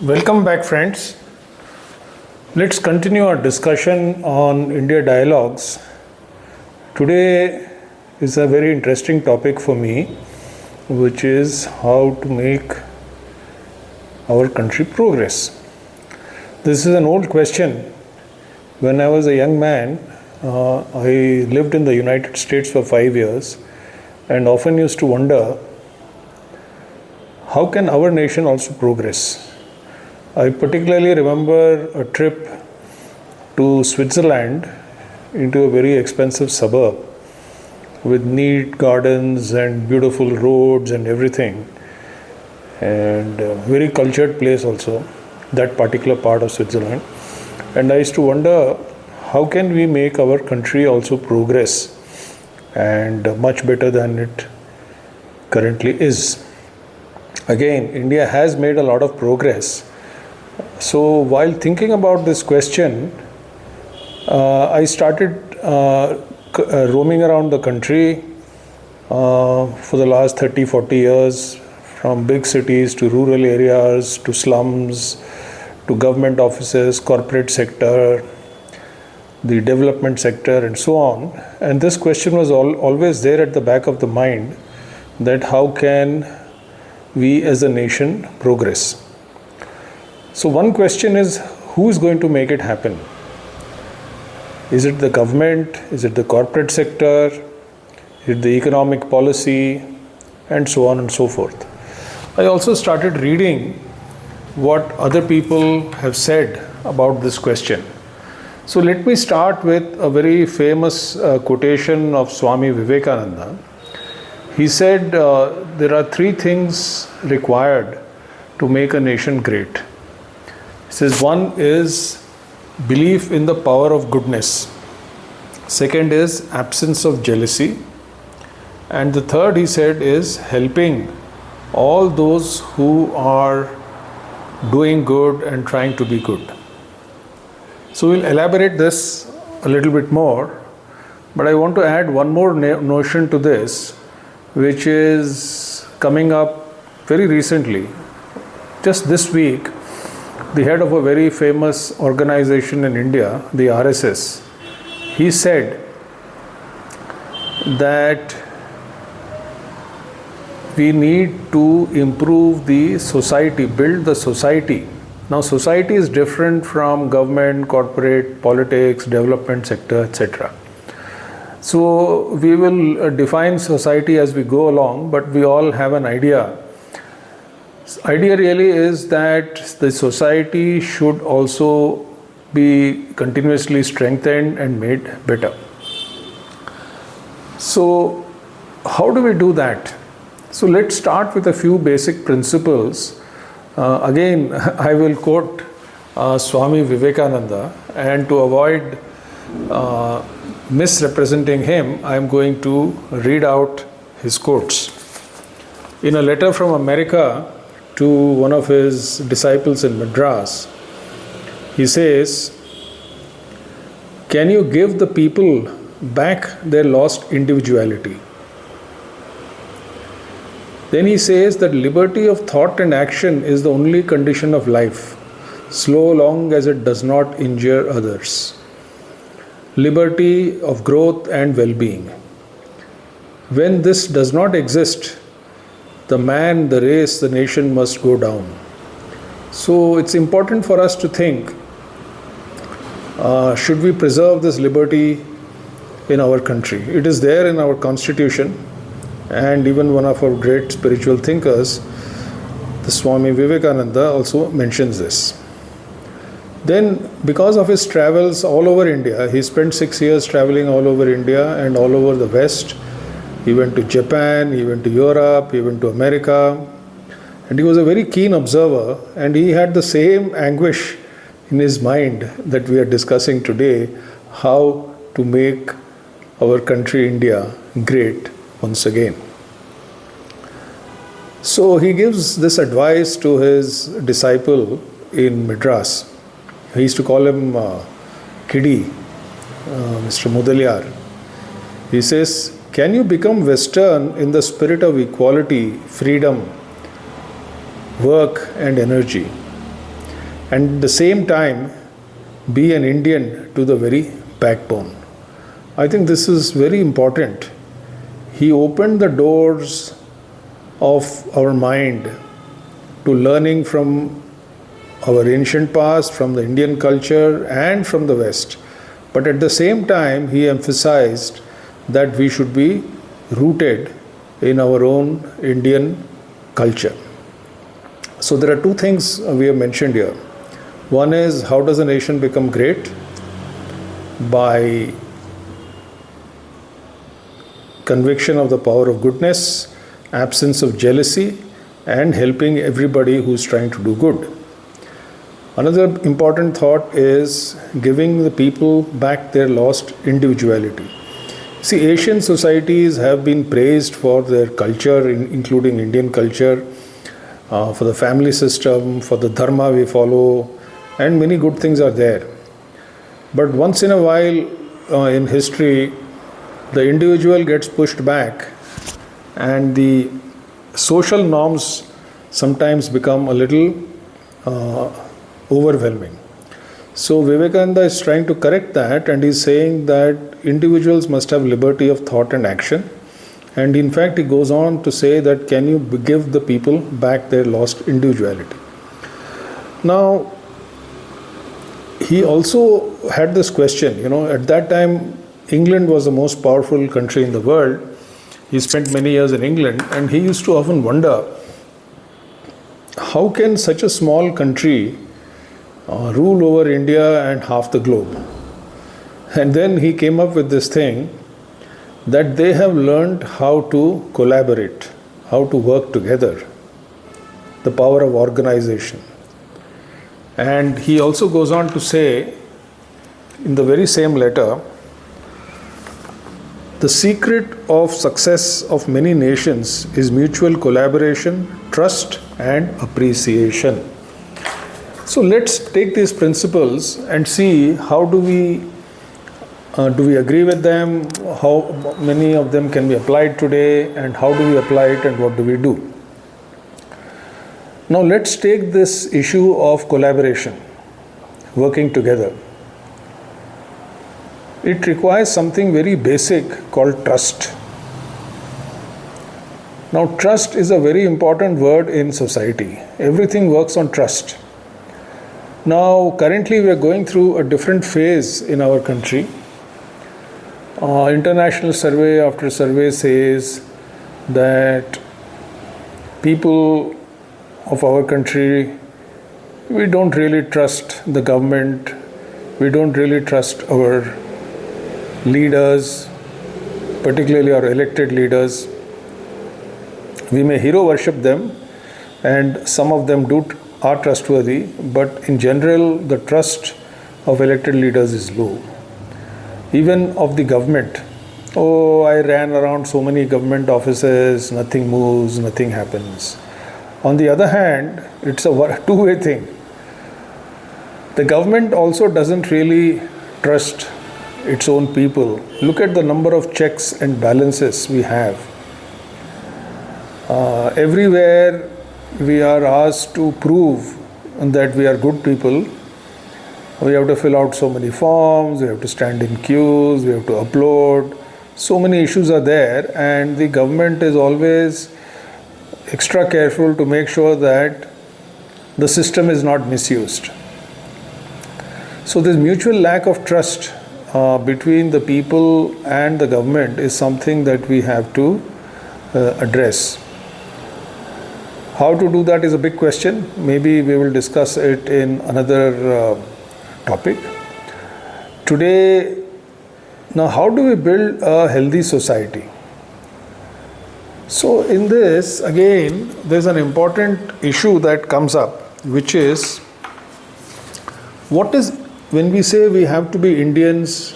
Welcome back, friends. Let's continue our discussion on India dialogues. Today is a very interesting topic for me, which is how to make our country progress. This is an old question. When I was a young man, I lived in the United States for 5 years and often used to wonder, how can our nation also progress? I particularly remember a trip to Switzerland into a very expensive suburb with neat gardens and beautiful roads and everything, and a very cultured place also, that particular part of Switzerland. And I used to wonder, how can we make our country also progress and much better than it currently is. Again, India has made a lot of progress. So while thinking about this question, I started roaming around the country for the last 30-40 years, from big cities to rural areas to slums to government offices, corporate sector, the development sector, and so on. And this question was always there at the back of the mind, that how can we as a nation progress? So one question is, who is going to make it happen? Is it the government? Is it the corporate sector? Is it the economic policy? And so on and so forth. I also started reading what other people have said about this question. So let me start with a very famous quotation of Swami Vivekananda. He said, there are three things required to make a nation great. He says, one is belief in the power of goodness. Second is absence of jealousy. And the third, he said, is helping all those who are doing good and trying to be good. So we'll elaborate this a little bit more, but I want to add one more notion to this, which is coming up very recently. Just this week, the head of a very famous organization in India, the RSS, he said that we need to improve the society, build the society. Now, society is different from government, corporate, politics, development sector, etc. So we will define society as we go along, but we all have an idea. Idea really is that the society should also be continuously strengthened and made better. So how do we do that? So let's start with a few basic principles. Again, I will quote Swami Vivekananda, and to avoid misrepresenting him, I am going to read out his quotes. In a letter from America to one of his disciples in Madras, he says, "Can you give the people back their lost individuality?" Then he says that liberty of thought and action is the only condition of life, so long as it does not injure others. Liberty of growth and well-being. When this does not exist, the man, the race, the nation must go down. So it's important for us to think, should we preserve this liberty in our country? It is there in our constitution, and even one of our great spiritual thinkers, the Swami Vivekananda, also mentions this. Then, because of his travels all over India, he spent 6 years traveling all over India and all over the West. He went to Japan, he went to Europe, he went to America, and he was a very keen observer, and he had the same anguish in his mind that we are discussing today, how to make our country India great once again. So he gives this advice to his disciple in Madras. He used to call him Kidi, Mr. Mudaliar. He says, "Can you become Western in the spirit of equality, freedom, work and energy? and at the same time be an Indian to the very backbone. I think this is very important. He opened the doors of our mind to learning from our ancient past, from the Indian culture and from the West. But at the same time, he emphasized that we should be rooted in our own Indian culture. So there are two things we have mentioned here. One is, how does a nation become great? By conviction of the power of goodness, absence of jealousy, and helping everybody who is trying to do good. Another important thought is giving the people back their lost individuality. See, Asian societies have been praised for their culture, including Indian culture, for the family system, for the dharma we follow, and many good things are there. But once in a while in history, the individual gets pushed back and the social norms sometimes become a little overwhelming. So Vivekananda is trying to correct that, and he's saying that individuals must have liberty of thought and action. And in fact, he goes on to say that can you give the people back their lost individuality? Now, he also had this question, at that time, England was the most powerful country in the world. He spent many years in England, and he used to often wonder, how can such a small country rule over India and half the globe? And then he came up with this thing that they have learned how to collaborate, how to work together, the power of organization. And he also goes on to say, in the very same letter, the secret of success of many nations is mutual collaboration, trust, and appreciation. So let's take these principles and see how do we agree with them, how many of them can be applied today, and how do we apply it and what do we do. Now let's take this issue of collaboration, working together. It requires something very basic called trust. Now, trust is a very important word in society. Everything works on trust. Now, currently we are going through a different phase in our country. International survey after survey says that people of our country, we don't really trust the government, we don't really trust our leaders, particularly our elected leaders. We may hero worship them, and some of them are trustworthy, but in general the trust of elected leaders is low. Even of the government, I ran around so many government offices, nothing moves, nothing happens. On the other hand, it's a two-way thing. The government also doesn't really trust its own people. Look at the number of checks and balances we have. Everywhere we are asked to prove that we are good people. We have to fill out so many forms, we have to stand in queues, we have to upload. So many issues are there, and the government is always extra careful to make sure that the system is not misused. So this mutual lack of trust between the people and the government is something that we have to address. How to do that is a big question. Maybe we will discuss it in another topic. Today, now how do we build a healthy society? So in this, again, there's an important issue that comes up, which is, when we say we have to be Indians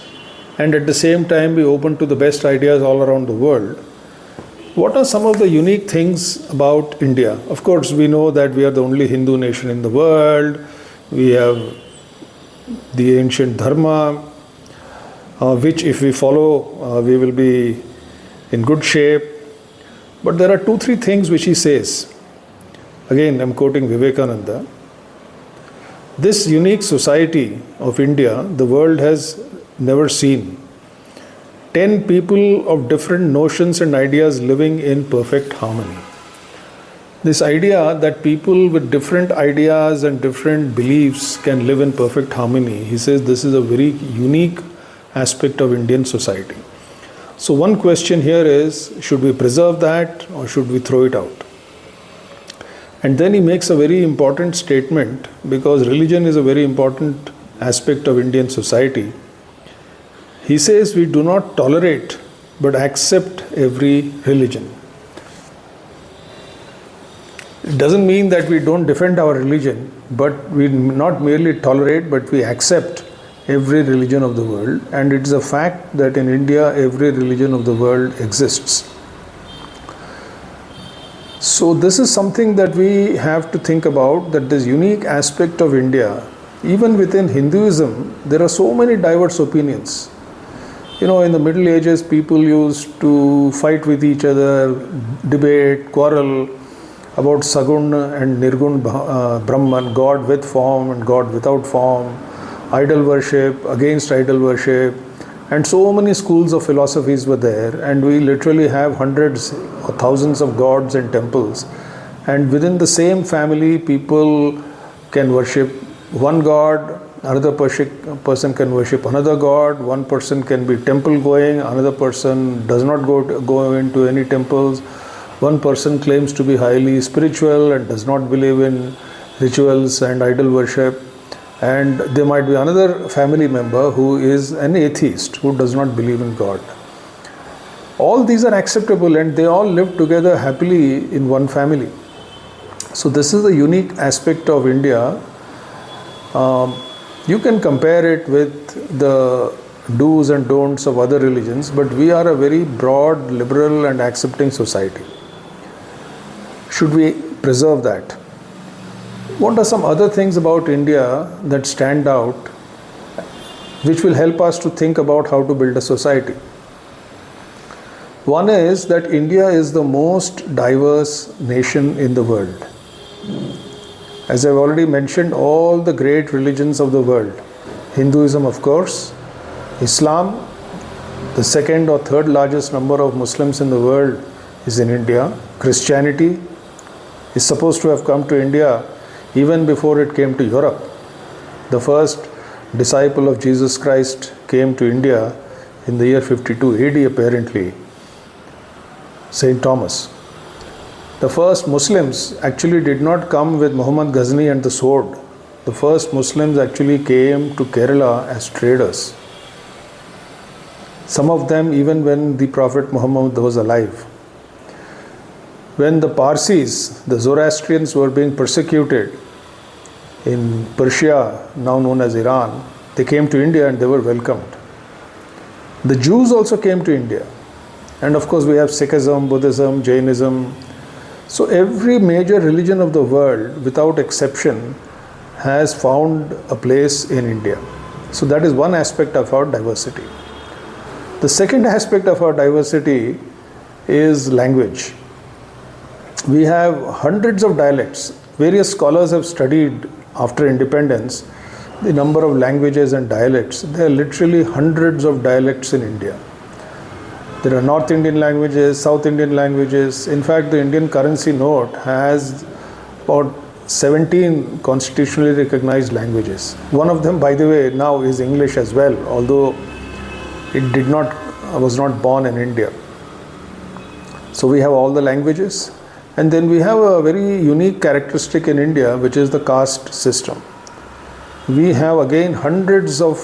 and at the same time be open to the best ideas all around the world, what are some of the unique things about India? Of course, we know that we are the only Hindu nation in the world. We have the ancient dharma, which if we follow, we will be in good shape. But there are 2-3 things which he says. Again, I'm quoting Vivekananda. This unique society of India, the world has never seen. 10 people of different notions and ideas living in perfect harmony. This idea that people with different ideas and different beliefs can live in perfect harmony, he says this is a very unique aspect of Indian society. So one question here is, should we preserve that or should we throw it out? And then he makes a very important statement, because religion is a very important aspect of Indian society. He says we do not tolerate but accept every religion. It doesn't mean that we don't defend our religion, but we not merely tolerate, but we accept every religion of the world. And it is a fact that in India, every religion of the world exists. So this is something that we have to think about, that this unique aspect of India, even within Hinduism, there are so many diverse opinions. You know, in the Middle Ages, people used to fight with each other, debate, quarrel about Sagun and Nirgun Brahman, God with form and God without form, idol worship, against idol worship, and so many schools of philosophies were there, and we literally have hundreds or thousands of gods and temples. And within the same family, people can worship one god, another person can worship another god, one person can be temple going, another person does not go into any temples, one person claims to be highly spiritual and does not believe in rituals and idol worship, and there might be another family member who is an atheist, who does not believe in God. All these are acceptable and they all live together happily in one family. So this is the unique aspect of India. You can compare it with the do's and don'ts of other religions, but we are a very broad, liberal and accepting society. Should we preserve that? What are some other things about India that stand out, which will help us to think about how to build a society? One is that India is the most diverse nation in the world. As I've already mentioned, all the great religions of the world, Hinduism of course, Islam, the second or third largest number of Muslims in the world is in India. Christianity is supposed to have come to India even before it came to Europe. The first disciple of Jesus Christ came to India in the year 52 AD apparently, Saint Thomas. The first Muslims actually did not come with Muhammad Ghazni and the sword. The first Muslims actually came to Kerala as traders. Some of them even when the Prophet Muhammad was alive. When the Parsis, the Zoroastrians, were being persecuted in Persia, now known as Iran, they came to India and they were welcomed. The Jews also came to India. And of course we have Sikhism, Buddhism, Jainism. So every major religion of the world, without exception, has found a place in India. So that is one aspect of our diversity. The second aspect of our diversity is language. We have hundreds of dialects. Various scholars have studied after independence the number of languages and dialects. There are literally hundreds of dialects in India. There are North Indian languages, South Indian languages. In fact, the Indian currency note has about 17 constitutionally recognized languages. One of them, by the way, now is English as well, although it was not born in India. So we have all the languages. And then we have a very unique characteristic in India, which is the caste system. We have again hundreds of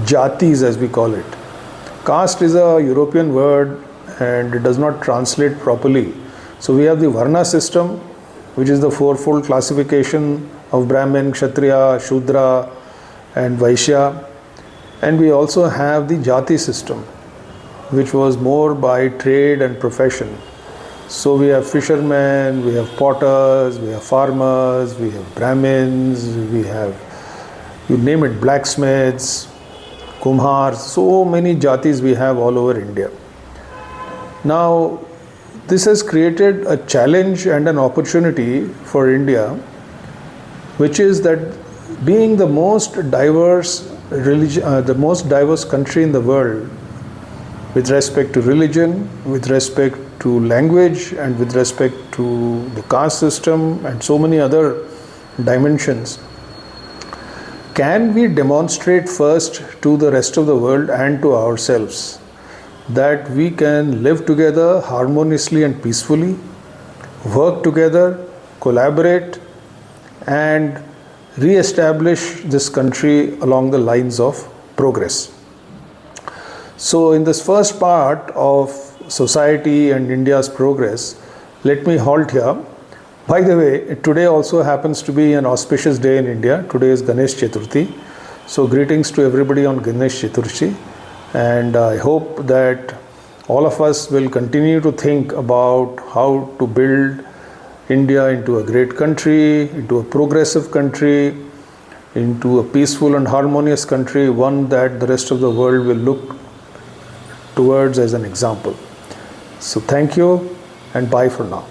jatis, as we call it. Caste is a European word and it does not translate properly. So we have the Varna system, which is the fourfold classification of Brahmin, Kshatriya, Shudra and Vaishya. And we also have the Jati system, which was more by trade and profession. So we have fishermen, we have potters, we have farmers, we have Brahmins, we have, you name it, blacksmiths, Kumhars, so many jatis we have all over India. Now, this has created a challenge and an opportunity for India, which is that being the most diverse the most diverse country in the world with respect to religion, with respect to language, and with respect to the caste system and so many other dimensions, can we demonstrate first to the rest of the world and to ourselves that we can live together harmoniously and peacefully, work together, collaborate, and re-establish this country along the lines of progress. So in this first part of society and India's progress, let me halt here. By the way, today also happens to be an auspicious day in India. Today is Ganesh Chaturthi. So greetings to everybody on Ganesh Chaturthi. And I hope that all of us will continue to think about how to build India into a great country, into a progressive country, into a peaceful and harmonious country, one that the rest of the world will look towards as an example. So thank you and bye for now.